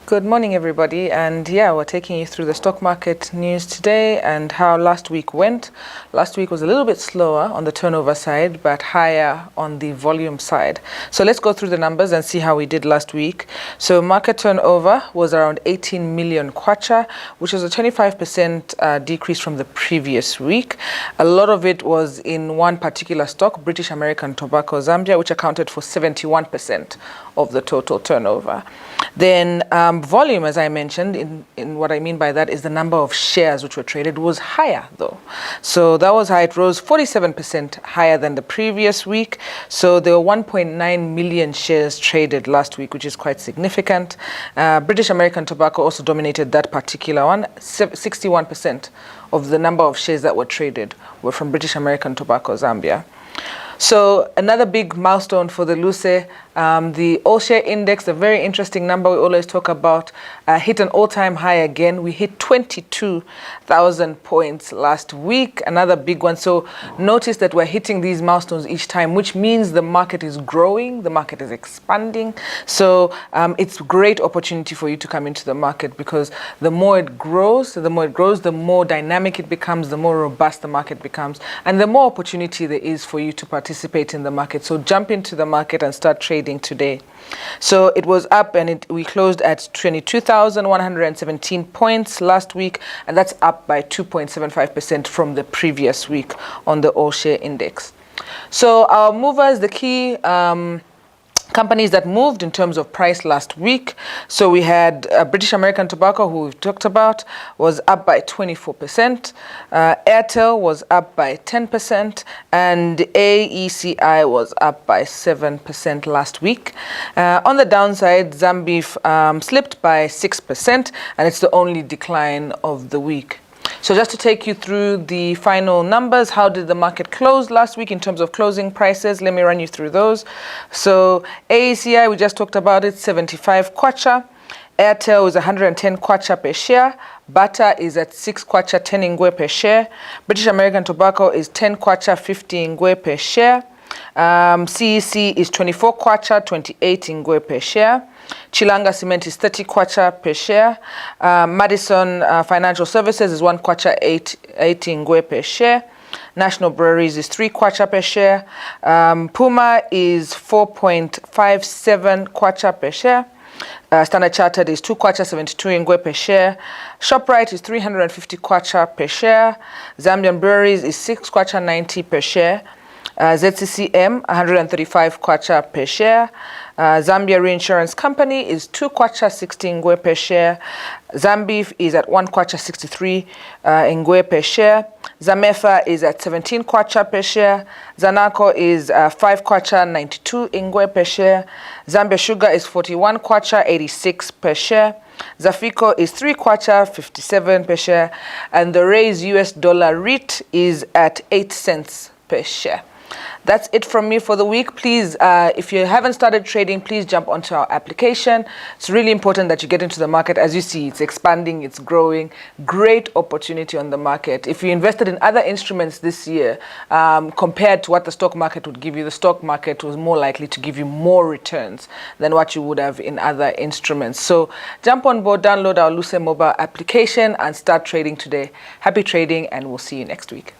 Good morning, everybody. And yeah, we're taking you through the stock market news today and how last week went. Last week was a little bit slower on the turnover side, but higher on the volume side. So let's go through the numbers and see how we did last week. So market turnover was around 18 million kwacha, which was a 25% decrease from the previous week. A lot of it was in one particular stock, British American Tobacco Zambia, which accounted for 71% of the total turnover. Then volume, as I mentioned, in what I mean by that is the number of shares which were traded was higher though. So that was high. It rose 47% higher than the previous week. So there were 1.9 million shares traded last week, which is quite significant. British American Tobacco also dominated that particular one. 61% of the number of shares that were traded were from British American Tobacco Zambia. So another big milestone for the LuSE, the all-share index, a very interesting number we always talk about, hit an all-time high again. We hit 22,000 points last week, another big one. So notice that we're hitting these milestones each time, which means the market is growing, the market is expanding. So it's a great opportunity for you to come into the market because the more it grows, the more dynamic it becomes, the more robust the market becomes, and the more opportunity there is for you to participate in the market. So jump into the market and start trading today. So it was up and we closed at 22,117 points last week, and that's up by 2.75% from the previous week on the all-share index. So our movers, the key companies that moved in terms of price last week. So we had British American Tobacco, who we've talked about, was up by 24%. Airtel was up by 10%, and AECI was up by 7% last week. On the downside, Zambeef slipped by 6%, and it's the only decline of the week. So just to take you through the final numbers, how did the market close last week in terms of closing prices? Let me run you through those. So AECI, we just talked about it, 75 kwacha. Airtel is 110 kwacha per share. Bata is at 6 kwacha 10 ingwe per share. British American Tobacco is 10 kwacha 50 ingwe per share. CEC is 24 kwacha 28 ingwe per share. Chilanga Cement is 30 kwacha per share. Madison Financial Services is 1 kwacha 8 ingwe per share. National Breweries is 3 kwacha per share. Puma is 4.57 kwacha per share. Standard Chartered is 2 kwacha 72 ingwe per share. ShopRite is 350 kwacha per share. Zambian Breweries is 6 kwacha 90 per share. ZCCM 135 kwacha per share. Zambia Reinsurance Company is 2 kwacha 60 ingwe per share. Zambeef is at 1 kwacha 63 ingwe per share. Zamefa is at 17 kwacha per share. Zanaco is 5 kwacha 92 ingwe per share. Zambia Sugar is 41 kwacha 86 per share. Zafico is 3 kwacha 57 per share. And the Raise US dollar REIT is at 8 cents per share. That's it from me for the week. Please, if you haven't started trading, please jump onto our application. It's really important that you get into the market. As you see, it's expanding, it's growing. Great opportunity on the market. If you invested in other instruments this year, compared to what the stock market would give you, the stock market was more likely to give you more returns than what you would have in other instruments. So jump on board, download our LuSE mobile application and start trading today. Happy trading, and we'll see you next week.